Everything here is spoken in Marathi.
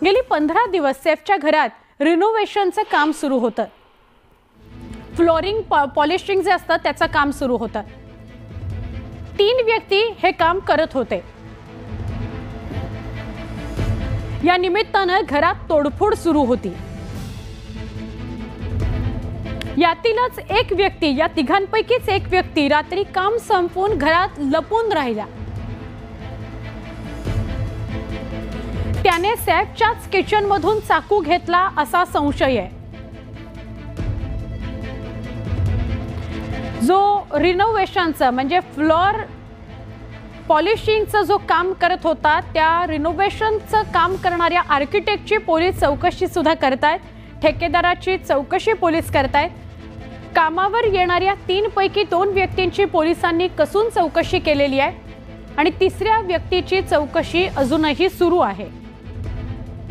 गेली 15 दिवस सैफच्या घरात रिनोव्हेशनचं काम सुरू होतं। फ्लोरिंग पॉलिशिंग जे असतं त्याचं काम सुरू होतं। 3 व्यक्ती हे काम करत होते। या निमित्तानं घरात तोडफोड सुरू होती। यातीलच एक व्यक्ती, या तिघांपैकीच एक व्यक्ती रात्री काम संपवून घरात लपून राहिला। त्याने सैफच्याच किचन मधून चाकू घेतला असा संशय आहे। जो रिनोव्हेशनचं म्हणजे फ्लोर पॉलिशिंगचं जो काम करत होता, त्या रिनोव्हेशनचं काम करणाऱ्या आर्किटेक्टची पोलीस चौकशी सुद्धा करतायत। ठेकेदाराची चौकशी पोलीस करतायत। कामावर येणाऱ्या 3 पैकी 2 व्यक्तींची पोलिसांनी कसून चौकशी केलेली आहे आणि 3ऱ्या व्यक्तीची चौकशी अजूनही सुरू आहे।